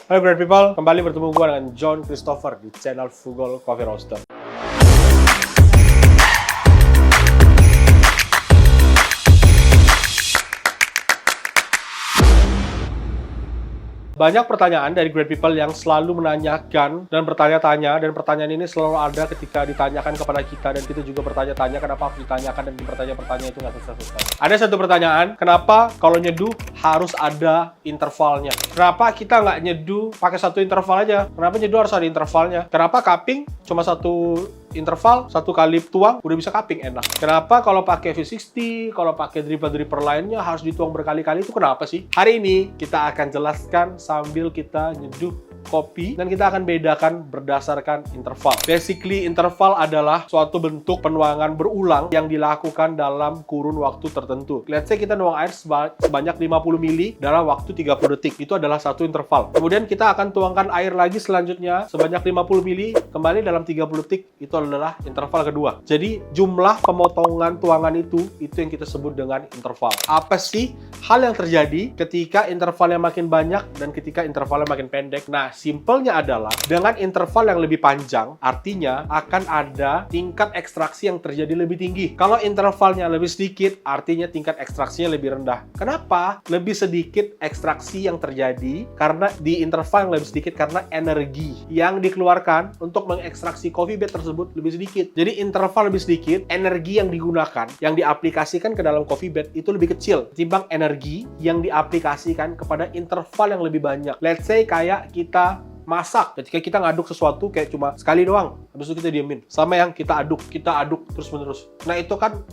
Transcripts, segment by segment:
Halo great people, kembali bertemu gue dengan John Christopher di channel Frugal Coffee Roaster. Banyak pertanyaan dari great people yang selalu menanyakan dan bertanya-tanya, dan pertanyaan ini selalu ada ketika ditanyakan kepada kita, dan kita juga bertanya-tanya kenapa harus ditanyakan, dan pertanyaan-pertanyaan itu nggak selesai-selesai. Ada satu pertanyaan, kenapa kalau nyeduh harus ada intervalnya? Kenapa kita nggak nyeduh pakai satu interval aja? Kenapa nyeduh harus ada intervalnya? Kenapa cupping cuma satu interval, satu kali tuang udah bisa cupping enak? Kenapa kalau pakai V60, kalau pakai dripper lainnya harus dituang berkali-kali? Itu kenapa sih? Hari ini kita akan jelaskan sambil kita nyeduh kopi, dan kita akan bedakan berdasarkan interval. Basically, interval adalah suatu bentuk penuangan berulang yang dilakukan dalam kurun waktu tertentu. Let's say kita nuang air sebanyak 50 ml dalam waktu 30 detik. Itu adalah satu interval. Kemudian kita akan tuangkan air lagi selanjutnya sebanyak 50 ml kembali dalam 30 detik. Itu adalah interval kedua. Jadi, jumlah pemotongan tuangan itu yang kita sebut dengan interval. Apa sih hal yang terjadi ketika intervalnya makin banyak dan ketika intervalnya makin pendek? Nah, simpelnya adalah dengan interval yang lebih panjang, artinya akan ada tingkat ekstraksi yang terjadi lebih tinggi. Kalau intervalnya lebih sedikit, artinya tingkat ekstraksinya lebih rendah. Kenapa? Lebih sedikit ekstraksi yang terjadi karena di interval yang lebih sedikit, karena energi yang dikeluarkan untuk mengekstraksi coffee bean tersebut lebih sedikit. Jadi interval lebih sedikit, energi yang digunakan, yang diaplikasikan ke dalam coffee bean itu lebih kecil ketimbang energi yang diaplikasikan kepada interval yang lebih banyak. Let's say kayak kita masak, ketika kita ngaduk sesuatu kayak cuma sekali doang, habis itu kita diemin. Sama yang kita aduk terus-menerus. Nah, itu kan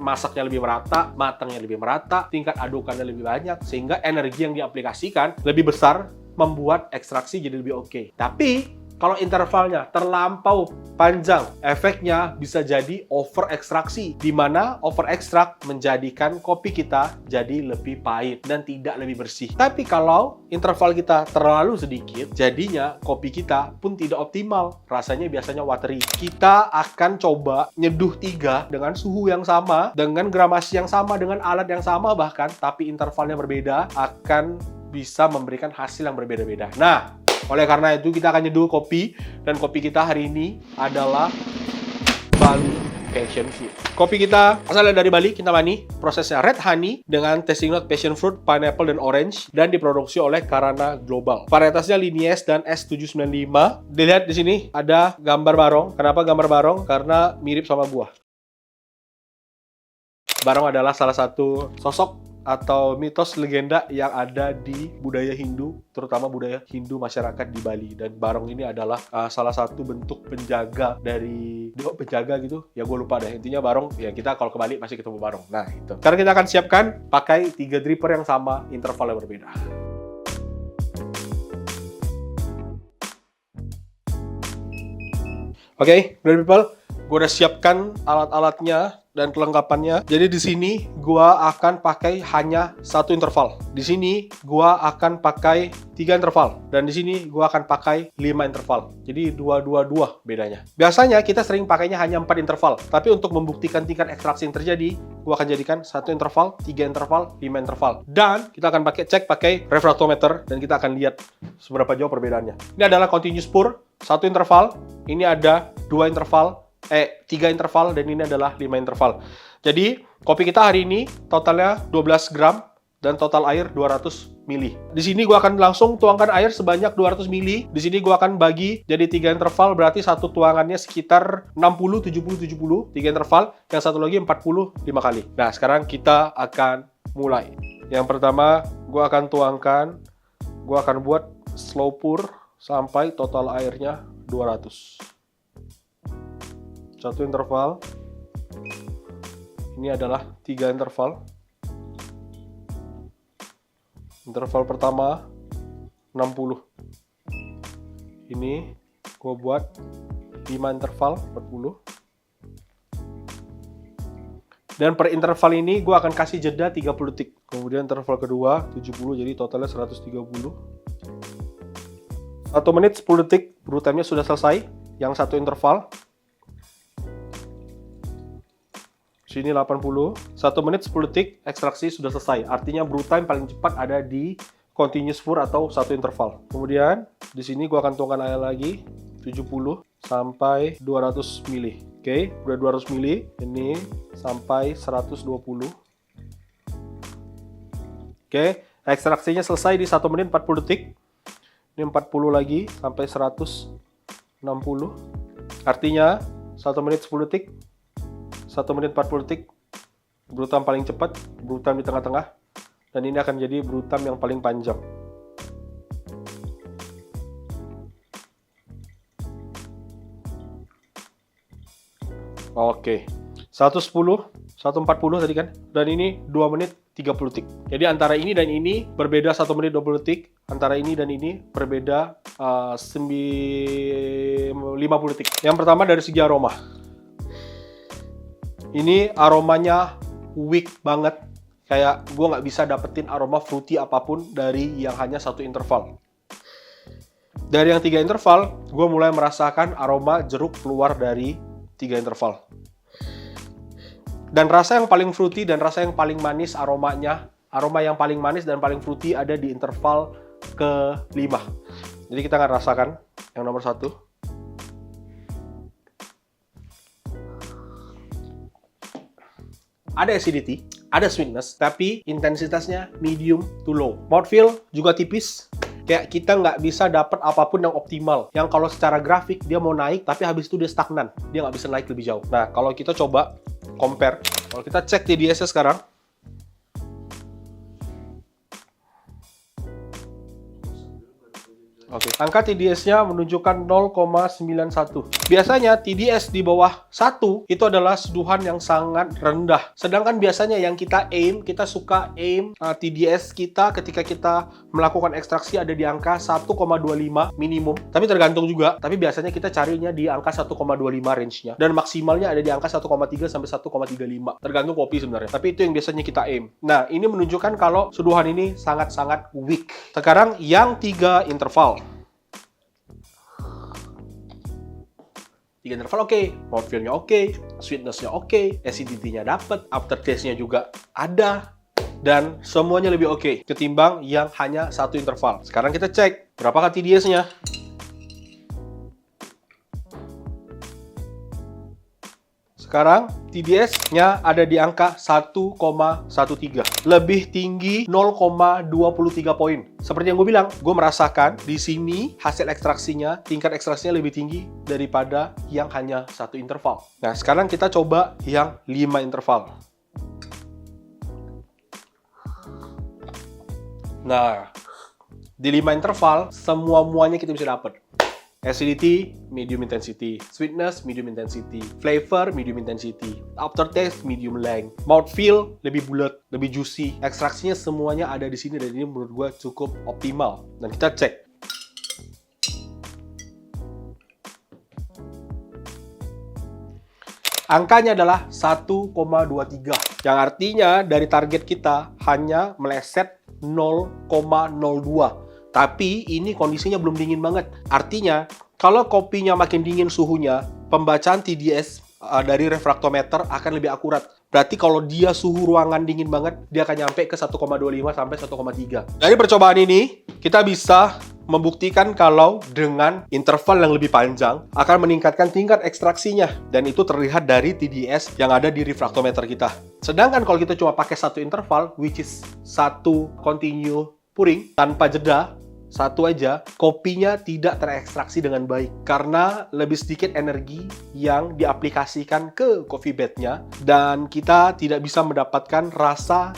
masaknya lebih merata, matangnya lebih merata, tingkat adukannya lebih banyak, sehingga energi yang diaplikasikan lebih besar, membuat ekstraksi jadi lebih oke. Tapi kalau intervalnya terlampau panjang, efeknya bisa jadi over ekstraksi, di mana over ekstrak menjadikan kopi kita jadi lebih pahit dan tidak lebih bersih. Tapi kalau interval kita terlalu sedikit, jadinya kopi kita pun tidak optimal. Rasanya biasanya watery. Kita akan coba nyeduh 3 dengan suhu yang sama, dengan gramasi yang sama, dengan alat yang sama bahkan, tapi intervalnya berbeda, akan bisa memberikan hasil yang berbeda-beda. Nah, oleh karena itu kita akan nyeduh kopi, dan kopi kita hari ini adalah Bali Passion Fruit. Kopi kita asalnya dari Bali, Kintamani. Prosesnya red honey dengan tasting note passion fruit, pineapple, dan orange, dan diproduksi oleh Karana Global. Varietasnya Lineage dan S795. Dilihat di sini ada gambar barong. Kenapa gambar barong? Karena mirip sama buah. Barong adalah salah satu sosok atau mitos legenda yang ada di budaya Hindu, terutama budaya Hindu masyarakat di Bali. Dan barong ini adalah salah satu bentuk penjaga dari penjaga gitu. Ya gue lupa deh. Intinya barong, ya kita kalau ke Bali pasti ketemu barong. Nah, itu. Sekarang kita akan siapkan pakai 3 dripper yang sama, interval yang berbeda. Oke, great people, gue udah siapkan alat-alatnya dan kelengkapannya. Jadi di sini gua akan pakai hanya satu interval. Di sini gua akan pakai 3 interval, dan di sini gua akan pakai 5 interval. Jadi 2 bedanya. Biasanya kita sering pakainya hanya 4 interval, tapi untuk membuktikan tingkat ekstraksi yang terjadi, gua akan jadikan 1 interval, 3 interval, 5 interval. Dan kita akan cek pakai refraktometer, dan kita akan lihat seberapa jauh perbedaannya. Ini adalah continuous pour, 1 interval, ini ada 2 interval, 3 interval, dan ini adalah 5 interval. Jadi, kopi kita hari ini totalnya 12 gram dan total air 200 ml. Di sini gua akan langsung tuangkan air sebanyak 200 ml. Di sini gua akan bagi jadi 3 interval, berarti satu tuangannya sekitar 60 70 70, 3 interval, yang satu lagi 40 5 kali. Nah, sekarang kita akan mulai. Yang pertama, gua akan buat slow pour sampai total airnya 200. Satu interval, ini adalah 3 interval. Interval pertama 60. Ini gue buat 5 interval 40. Dan per interval ini gue akan kasih jeda 30 detik. Kemudian interval kedua 70, jadi totalnya 130. 1 menit 10 detik, brew time-nya sudah selesai. Yang satu interval. Sini 80, 1 menit 10 detik, ekstraksi sudah selesai. Artinya brew time paling cepat ada di continuous pour atau satu interval. Kemudian di sini gua akan tuangkan air lagi 70 sampai 200 ml. Oke, udah 200 ml. Ini sampai 120. Oke, ekstraksinya selesai di 1 menit 40 detik. Ini 40 lagi sampai 160. Artinya 1 menit 10 detik, 1 menit 40 detik. Brutam paling cepat, brutam di tengah-tengah. Dan ini akan jadi brutam yang paling panjang. Oke, 110, 140 tadi kan. Dan ini 2 menit 30 detik. Jadi antara ini dan ini berbeda 1 menit 20 detik. Antara ini dan ini berbeda 50 detik. Yang pertama dari segi aroma. Ini aromanya weak banget. Kayak gue nggak bisa dapetin aroma fruity apapun dari yang hanya satu interval. Dari yang 3 interval, gue mulai merasakan aroma jeruk keluar dari 3 interval. Dan rasa yang paling fruity dan rasa yang paling manis aromanya, aroma yang paling manis dan paling fruity ada di interval ke-5. Jadi kita akan rasakan yang nomor 1. Ada acidity, ada sweetness, tapi intensitasnya medium to low. Mouthfeel juga tipis. Kayak kita nggak bisa dapat apapun yang optimal. Yang kalau secara grafik dia mau naik, tapi habis itu dia stagnan. Dia nggak bisa naik lebih jauh. Nah, kalau kita coba compare, kalau kita cek TDS-nya sekarang, oke, angka TDS-nya menunjukkan 0,91. Biasanya TDS di bawah 1 itu adalah seduhan yang sangat rendah. Sedangkan biasanya yang kita suka aim TDS kita ketika kita melakukan ekstraksi ada di angka 1,25 minimum. Tapi tergantung juga. Tapi biasanya kita carinya di angka 1,25 range-nya. Dan maksimalnya ada di angka 1,3 sampai 1,35. Tergantung kopi sebenarnya. Tapi itu yang biasanya kita aim. Nah, ini menunjukkan kalau seduhan ini sangat-sangat weak. Sekarang yang 3 interval. 3 interval oke, mouthfeel-nya oke, sweetness-nya oke, acidity-nya dapet, aftertaste-nya juga ada, dan semuanya lebih oke ketimbang yang hanya 1 interval. Sekarang kita cek berapakah TDS-nya. Sekarang TDS-nya ada di angka 1,13. Lebih tinggi 0,23 poin. Seperti yang gue bilang, gue merasakan di sini hasil ekstraksinya, tingkat ekstraksinya lebih tinggi daripada yang hanya 1 interval. Nah, sekarang kita coba yang 5 interval. Nah, di 5 interval, semua-muanya kita bisa dapat. Acidity, medium intensity. Sweetness, medium intensity. Flavor, medium intensity. Aftertaste, medium length. Mouthfeel, lebih bulat, lebih juicy. Ekstraksinya semuanya ada di sini dan ini menurut gue cukup optimal. Dan kita cek. Angkanya adalah 1,23. Yang artinya dari target kita hanya meleset 0,02. Tapi ini kondisinya belum dingin banget. Artinya, kalau kopinya makin dingin suhunya, pembacaan TDS dari refraktometer akan lebih akurat. Berarti kalau dia suhu ruangan dingin banget, dia akan nyampe ke 1,25 sampai 1,3. Dari percobaan ini, kita bisa membuktikan kalau dengan interval yang lebih panjang akan meningkatkan tingkat ekstraksinya. Dan itu terlihat dari TDS yang ada di refraktometer kita. Sedangkan kalau kita cuma pakai 1 interval, which is 1 continue pouring tanpa jeda, 1 aja, kopinya tidak terekstraksi dengan baik karena lebih sedikit energi yang diaplikasikan ke coffee bed-nya dan kita tidak bisa mendapatkan rasa,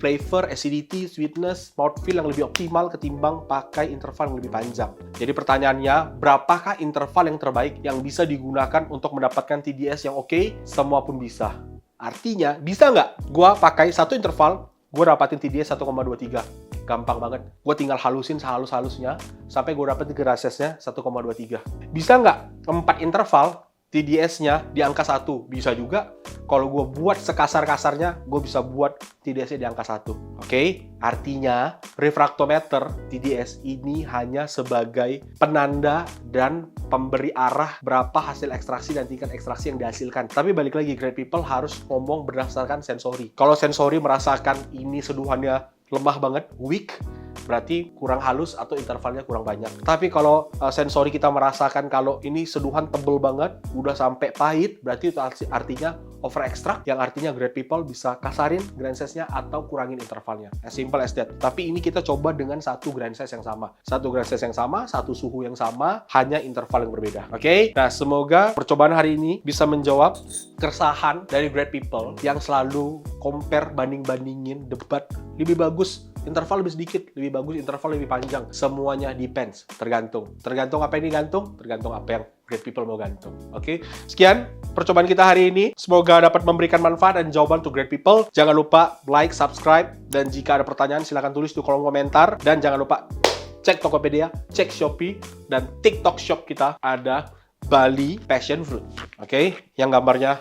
flavor, acidity, sweetness, mouthfeel yang lebih optimal ketimbang pakai interval yang lebih panjang. Jadi pertanyaannya, berapakah interval yang terbaik yang bisa digunakan untuk mendapatkan TDS yang oke? Semua pun bisa. Artinya, bisa nggak gua pakai 1 interval, gua dapatin TDS 1,23? Gampang banget. Gue tinggal halusin sehalus-halusnya sampai gue dapet grasesnya 1,23. Bisa nggak 4 interval TDS-nya di angka 1? Bisa juga. Kalau gue buat sekasar-kasarnya, gue bisa buat TDS-nya di angka 1. Oke? Artinya, refraktometer TDS ini hanya sebagai penanda dan pemberi arah berapa hasil ekstraksi dan tingkat ekstraksi yang dihasilkan. Tapi balik lagi, great people harus ngomong berdasarkan sensori. Kalau sensori merasakan ini seduhannya lemah banget, weak, berarti kurang halus atau intervalnya kurang banyak. Tapi kalau sensori kita merasakan kalau ini seduhan tebel banget, udah sampai pahit, berarti itu artinya over extract, yang artinya great people bisa kasarin grind size-nya atau kurangin intervalnya. As simple as that. Tapi ini kita coba dengan satu grind size yang sama. Satu grind size yang sama, satu suhu yang sama, hanya interval yang berbeda. Oke? Nah, semoga percobaan hari ini bisa menjawab keresahan dari great people yang selalu compare, banding-bandingin, debat. Lebih bagus interval lebih sedikit, lebih bagus interval lebih panjang. Semuanya depends, tergantung. Tergantung apa yang digantung, tergantung apa yang great people mau gantung. Oke? Sekian percobaan kita hari ini. Semoga dapat memberikan manfaat dan jawaban untuk great people. Jangan lupa like, subscribe, dan jika ada pertanyaan silahkan tulis di kolom komentar. Dan jangan lupa cek Tokopedia, cek Shopee, dan TikTok shop kita ada Bali Passion Fruit. Oke? Yang gambarnya